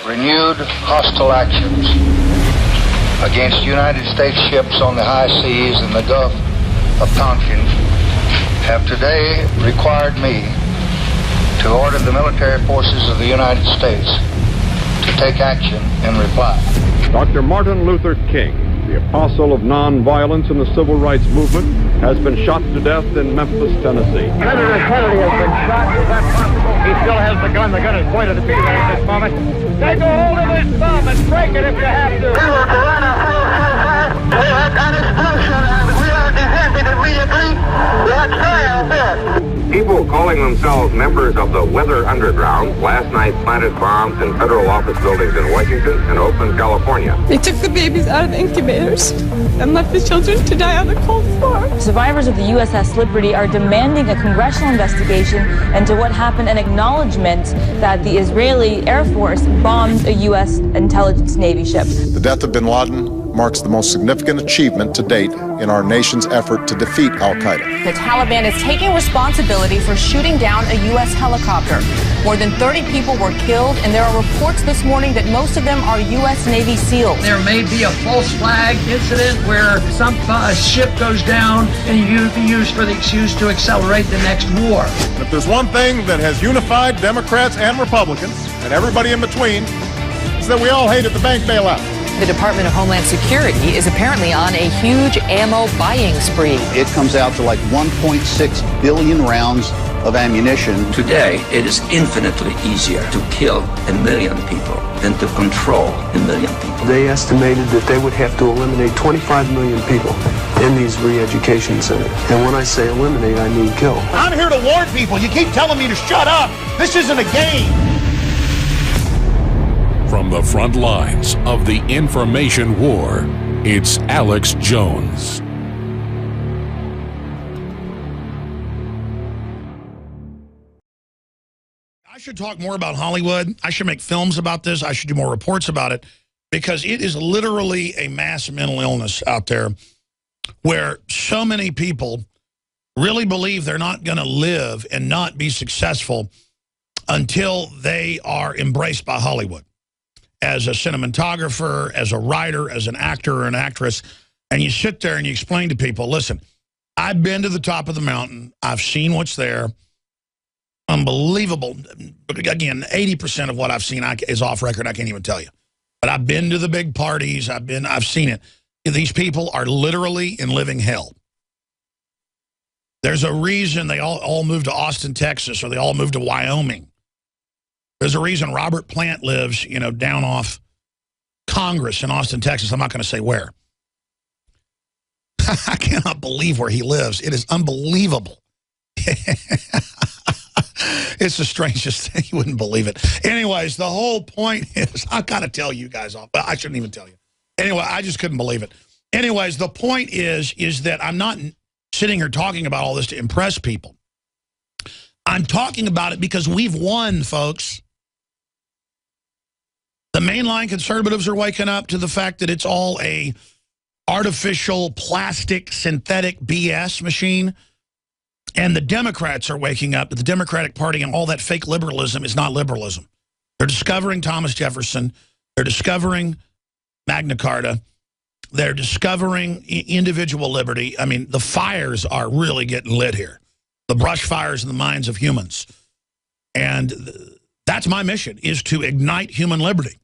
Renewed hostile actions against United States ships on the high seas in the Gulf of Tonkin have today required me to order the military forces of the United States to take action in reply. Dr. Martin Luther King, the apostle of nonviolence in the civil rights movement, has been shot to death in Memphis, Tennessee. Senator Kennedy has been shot. Is that possible? He still has the gun. The gun is pointed at me at this moment. Take a hold of his thumb and break it if you have to. We will run a full suicide. We have an explosion and we are defending and we agree. Let's try our best. People calling themselves members of the Weather Underground last night planted bombs in federal office buildings in Washington and Oakland, California. They took the babies out of the incubators and left the children to die on the cold floor. Survivors of the USS Liberty are demanding a congressional investigation into what happened and acknowledgement that the Israeli Air Force bombed a U.S. intelligence Navy ship. The death of bin Laden marks the most significant achievement to date in our nation's effort to defeat al-Qaeda. The Taliban is taking responsibility for shooting down a U.S. helicopter. More than 30 people were killed, and there are reports this morning that most of them are U.S. Navy SEALs. There may be a false flag incident where some ship goes down and you be used for the excuse to accelerate the next war. If there's one thing that has unified Democrats and Republicans, and everybody in between, is that we all hated the bank bailout. The Department of Homeland Security is apparently on a huge ammo buying spree. It comes out to like 1.6 billion rounds of ammunition. Today, it is infinitely easier to kill 1 million people than to control 1 million people. They estimated that they would have to eliminate 25 million people in these re-education centers. And when I say eliminate, I mean kill. I'm here to warn people. You keep telling me to shut up. This isn't a game. From the front lines of the information war, it's Alex Jones. I should talk more about Hollywood. I should make films about this. I should do more reports about it, because it is literally a mass mental illness out there where so many people really believe they're not going to live and not be successful until they are embraced by Hollywood. As a cinematographer, as a writer, as an actor or an actress, and you sit there and you explain to people, listen, I've been to the top of the mountain. I've seen what's there. Unbelievable. Again, 80% of what I've seen is off record. I can't even tell you. But I've been to the big parties. I've seen it. These people are literally in living hell. There's a reason they all moved to Austin, Texas, or they all moved to Wyoming. There's a reason Robert Plant lives, down off Congress in Austin, Texas. I'm not going to say where. I cannot believe where he lives. It is unbelievable. It's the strangest thing. You wouldn't believe it. Anyways, the whole point is, I've got to tell you guys off. I shouldn't even tell you. Anyway, I just couldn't believe it. Anyways, the point is that I'm not sitting here talking about all this to impress people. I'm talking about it because we've won, folks. The mainline conservatives are waking up to the fact that it's all a artificial, plastic, synthetic BS machine. And the Democrats are waking up that the Democratic Party and all that fake liberalism is not liberalism. They're discovering Thomas Jefferson. They're discovering Magna Carta. They're discovering individual liberty. I mean, the fires are really getting lit here. The brush fires in the minds of humans. And that's my mission, is to ignite human liberty.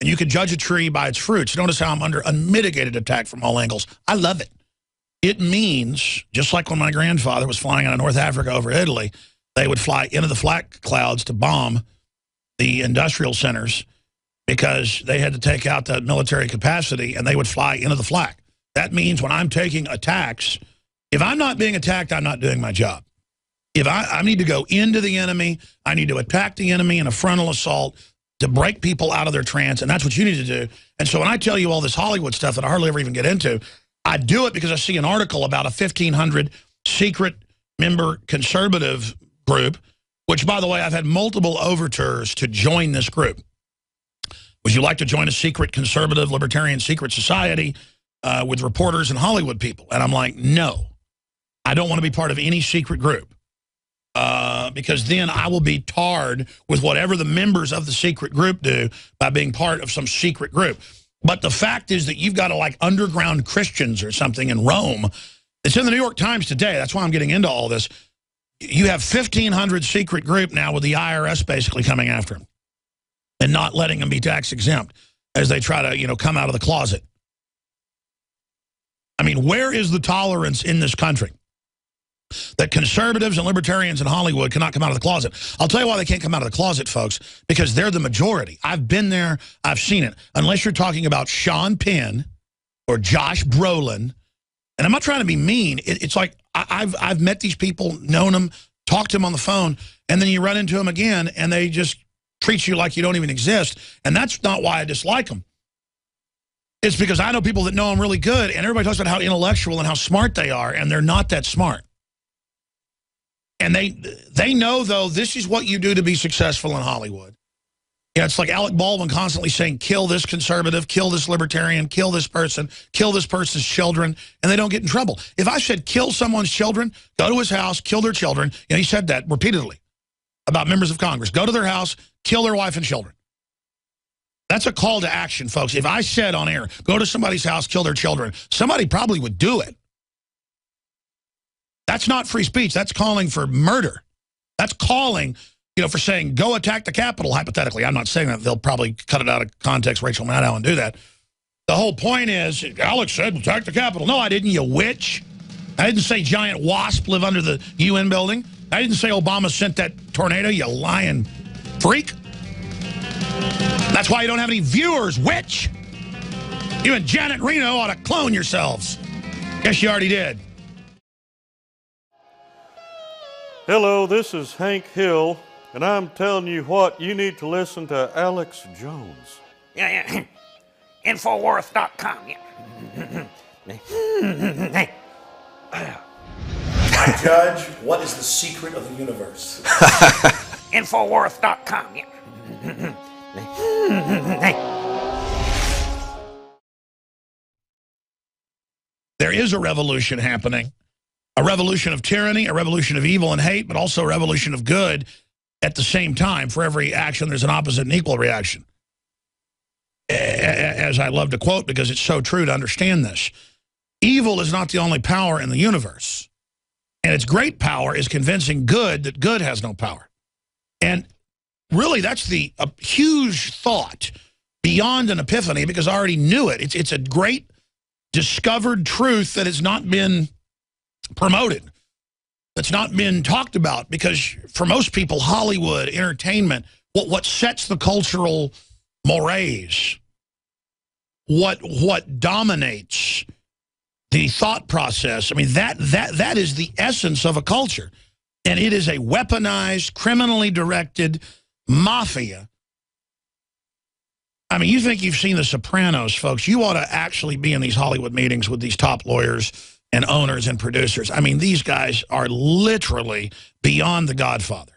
And you can judge a tree by its fruits. Notice how I'm under unmitigated attack from all angles. I love it. It means, just like when my grandfather was flying out of North Africa over Italy, they would fly into the flak clouds to bomb the industrial centers because they had to take out the military capacity, and they would fly into the flak. That means when I'm taking attacks, if I'm not being attacked, I'm not doing my job. If I need to go into the enemy, I need to attack the enemy in a frontal assault to break people out of their trance, and that's what you need to do. And so when I tell you all this Hollywood stuff that I hardly ever even get into, I do it because I see an article about a 1,500 secret member conservative group, which, by the way, I've had multiple overtures to join this group. Would you like to join a secret conservative libertarian secret society with reporters and Hollywood people? And I'm like, no, I don't want to be part of any secret group. because then I will be tarred with whatever the members of the secret group do by being part of some secret group. But the fact is that you've got like underground Christians or something in Rome. It's in the New York Times today. That's why I'm getting into all this. You have 1,500 secret group now with the IRS basically coming after them and not letting them be tax exempt as they try to, you know, come out of the closet. I mean, where is the tolerance in this country that conservatives and libertarians in Hollywood cannot come out of the closet? I'll tell you why they can't come out of the closet, folks, because they're the majority. I've been there. I've seen it. Unless you're talking about Sean Penn or Josh Brolin. And I'm not trying to be mean. It's like I've met these people, known them, talked to them on the phone, and then you run into them again, and they just treat you like you don't even exist. And that's not why I dislike them. It's because I know people that know them really good, and everybody talks about how intellectual and how smart they are, and they're not that smart. And they know, though, this is what you do to be successful in Hollywood. Yeah, it's like Alec Baldwin constantly saying, kill this conservative, kill this libertarian, kill this person, kill this person's children, and they don't get in trouble. If I said kill someone's children, go to his house, kill their children, you know, he said that repeatedly about members of Congress. Go to their house, kill their wife and children. That's a call to action, folks. If I said on air, go to somebody's house, kill their children, somebody probably would do it. That's not free speech. That's calling for murder. That's calling, you know, for saying, go attack the Capitol, hypothetically. I'm not saying that. They'll probably cut it out of context, Rachel Maddow, and do that. The whole point is, Alex said, attack the Capitol. No, I didn't, you witch. I didn't say giant wasp live under the UN building. I didn't say Obama sent that tornado, you lying freak. That's why you don't have any viewers, witch. You and Janet Reno ought to clone yourselves. Guess you already did. Hello, this is Hank Hill, and I'm telling you what, you need to listen to Alex Jones. Yeah. Infowars.com. Judge, what is the secret of the universe? Infowars.com. There is a revolution happening. A revolution of tyranny, a revolution of evil and hate, but also a revolution of good at the same time. For every action, there's an opposite and equal reaction. As I love to quote, because it's so true to understand this. Evil is not the only power in the universe. And its great power is convincing good that good has no power. And really, that's a huge thought beyond an epiphany, because I already knew it. It's a great discovered truth that has not been promoted, that's not been talked about, because for most people, Hollywood, entertainment, what sets the cultural mores, what dominates the thought process, I mean, that is the essence of a culture. And it is a weaponized, criminally directed mafia. I mean, you think you've seen The Sopranos, folks. You ought to actually be in these Hollywood meetings with these top lawyers and owners and producers. I mean, these guys are literally beyond The Godfather.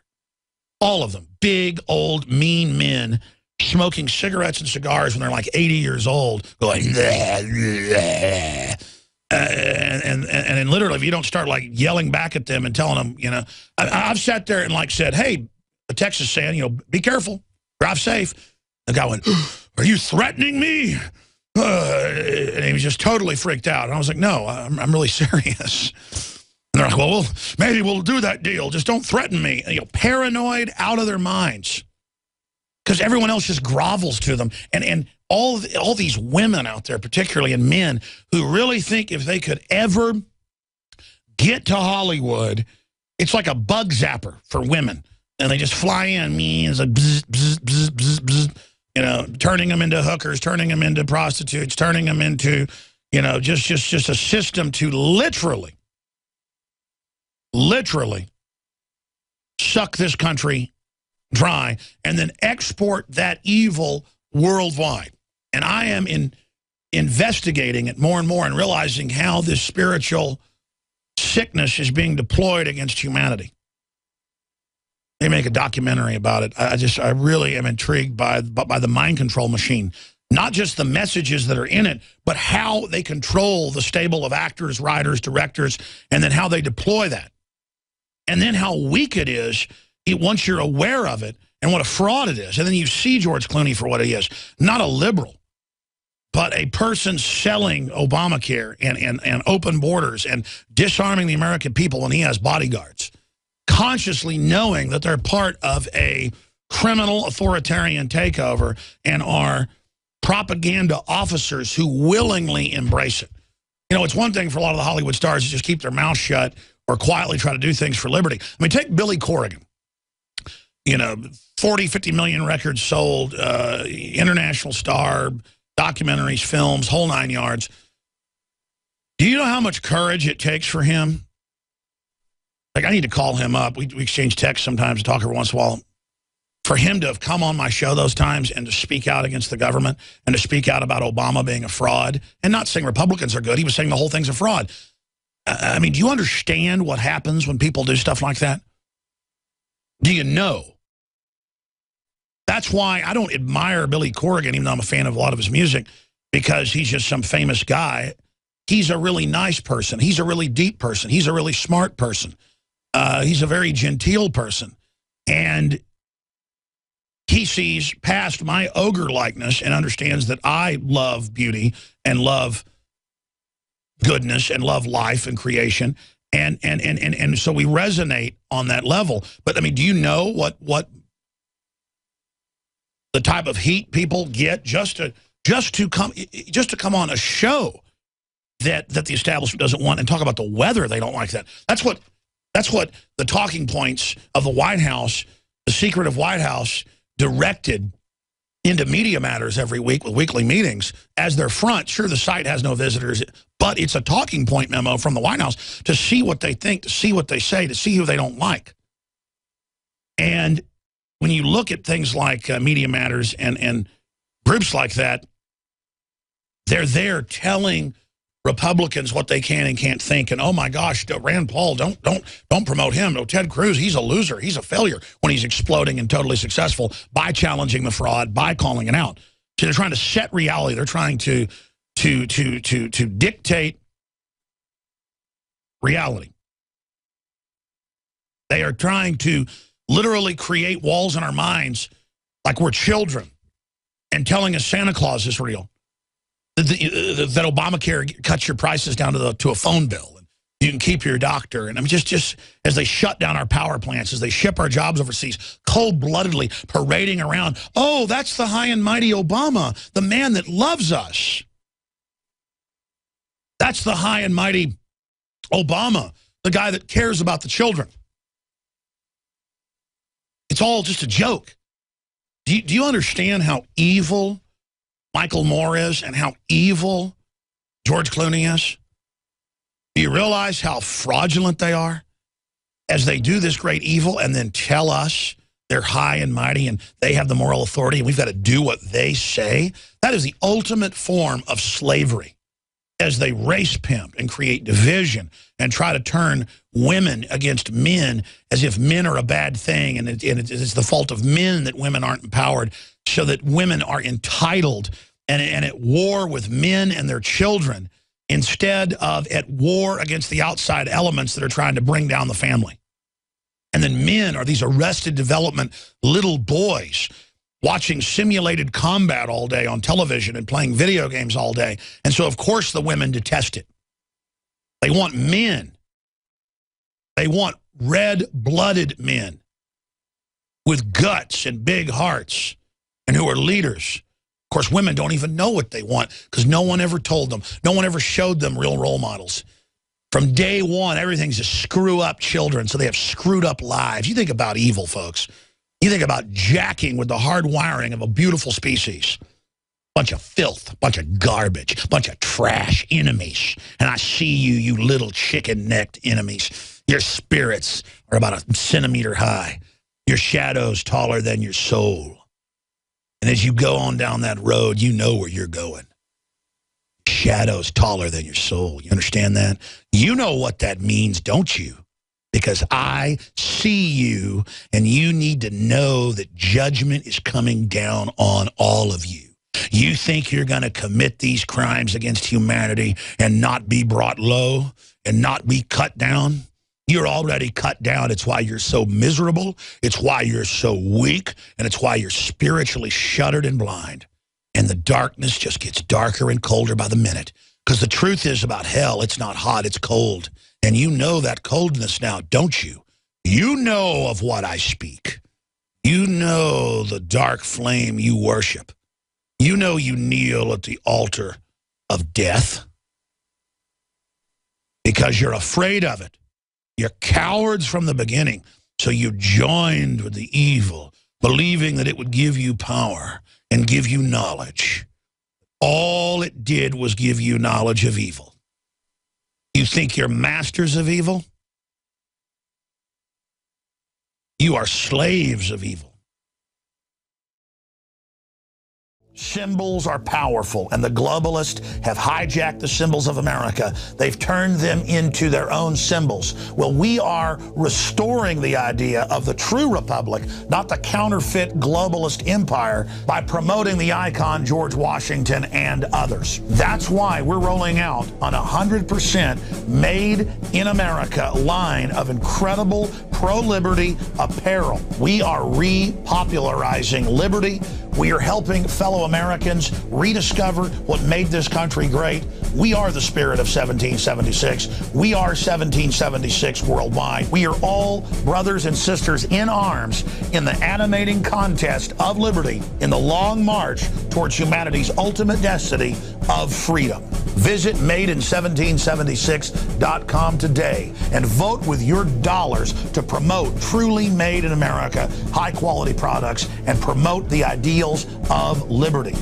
All of them. Big, old, mean men smoking cigarettes and cigars when they're like 80 years old, going, bleh, bleh. And literally, if you don't start like yelling back at them and telling them, you know, I've sat there and like said, hey, a Texas saying, you know, be careful, drive safe. The guy went, are you threatening me? And he was just totally freaked out. And I was like, no, I'm really serious. And they're like, well, maybe we'll do that deal. Just don't threaten me. And, you know, paranoid, out of their minds. Because everyone else just grovels to them. And all these women out there, particularly, and men, who really think if they could ever get to Hollywood, it's like a bug zapper for women. And they just fly in, it's like bzz, bzz, bzz, bzz, bzz. You know, turning them into hookers, turning them into prostitutes, turning them into, you know, just a system to literally suck this country dry and then export that evil worldwide. And I am investigating it more and more and realizing how this spiritual sickness is being deployed against humanity. They make a documentary about it. I really am intrigued by the mind control machine. Not just the messages that are in it, but how they control the stable of actors, writers, directors, and then how they deploy that. And then how weak it is once you're aware of it and what a fraud it is. And then you see George Clooney for what he is. Not a liberal, but a person selling Obamacare and open borders and disarming the American people when he has bodyguards, consciously knowing that they're part of a criminal authoritarian takeover and are propaganda officers who willingly embrace it. You know, it's one thing for a lot of the Hollywood stars to just keep their mouth shut or quietly try to do things for liberty. I mean, take Billy Corrigan. You know, 40, 50 million records sold, international star, documentaries, films, whole 9 yards. Do you know how much courage it takes for him? Like, I need to call him up. We exchange texts sometimes and talk every once in a while. For him to have come on my show those times and to speak out against the government and to speak out about Obama being a fraud, and not saying Republicans are good. He was saying the whole thing's a fraud. I mean, do you understand what happens when people do stuff like that? Do you know? That's why I don't admire Billy Corrigan, even though I'm a fan of a lot of his music, because he's just some famous guy. He's a really nice person. He's a really deep person. He's a really smart person. He's a very genteel person. And he sees past my ogre likeness and understands that I love beauty and love goodness and love life and creation. And so we resonate on that level. But I mean, do you know what the type of heat people get just to come on a show that the establishment doesn't want and talk about the weather? They don't like that. That's what the talking points of the White House, the secret of White House, directed into Media Matters every week with weekly meetings as their front. Sure, the site has no visitors, but it's a talking point memo from the White House to see what they think, to see what they say, to see who they don't like. And when you look at things like Media Matters and groups like that, they're there telling Republicans what they can and can't think. And oh my gosh, Rand Paul, don't promote him. No, Ted Cruz, he's a loser. He's a failure when he's exploding and totally successful by challenging the fraud, by calling it out. So they're trying to set reality. They're trying to dictate reality. They are trying to literally create walls in our minds like we're children and telling us Santa Claus is real. That Obamacare cuts your prices down to a phone bill, and you can keep your doctor. And I mean, just as they shut down our power plants, as they ship our jobs overseas, cold-bloodedly parading around, oh, that's the high and mighty Obama, the man that loves us. That's the high and mighty Obama, the guy that cares about the children. It's all just a joke. Do you understand how evil Michael Moore is and how evil George Clooney is? Do you realize how fraudulent they are as they do this great evil and then tell us they're high and mighty and they have the moral authority and we've got to do what they say? That is the ultimate form of slavery, as they race pimp and create division and try to turn women against men as if men are a bad thing and it's the fault of men that women aren't empowered, so that women are entitled and at war with men and their children instead of at war against the outside elements that are trying to bring down the family. And then men are these arrested development little boys watching simulated combat all day on television and playing video games all day. And so, of course, the women detest it. They want men. They want red-blooded men with guts and big hearts and who are leaders. Of course, women don't even know what they want because no one ever told them. No one ever showed them real role models. From day one, everything's to screw up children, so they have screwed up lives. You think about evil, folks. You think about jacking with the hard wiring of a beautiful species. Bunch of filth, bunch of garbage, bunch of trash enemies. And I see you, you little chicken-necked enemies. Your spirits are about a centimeter high. Your shadow's taller than your soul. And as you go on down that road, you know where you're going. Shadow's taller than your soul. You understand that? You know what that means, don't you? Because I see you, and you need to know that judgment is coming down on all of you. You think you're going to commit these crimes against humanity and not be brought low and not be cut down? You're already cut down. It's why you're so miserable. It's why you're so weak. And it's why you're spiritually shuttered and blind. And the darkness just gets darker and colder by the minute. Because the truth is about hell, it's not hot, it's cold. And you know that coldness now, don't you? You know of what I speak. You know the dark flame you worship. You know you kneel at the altar of death. Because you're afraid of it. You're cowards from the beginning, so you joined with the evil, believing that it would give you power and give you knowledge. All it did was give you knowledge of evil. You think you're masters of evil? You are slaves of evil. Symbols are powerful, and the globalists have hijacked the symbols of America. They've turned them into their own symbols. Well, we are restoring the idea of the true republic, not the counterfeit globalist empire, by promoting the icon George Washington and others. That's why we're rolling out an 100% made in America line of incredible pro-liberty apparel. We are repopularizing liberty. We are helping fellow Americans rediscover what made this country great. We are the spirit of 1776. We are 1776 worldwide. We are all brothers and sisters in arms in the animating contest of liberty in the long march towards humanity's ultimate destiny of freedom. Visit MadeIn1776.com today and vote with your dollars to promote truly made in America, high-quality products, and promote the ideals of liberty.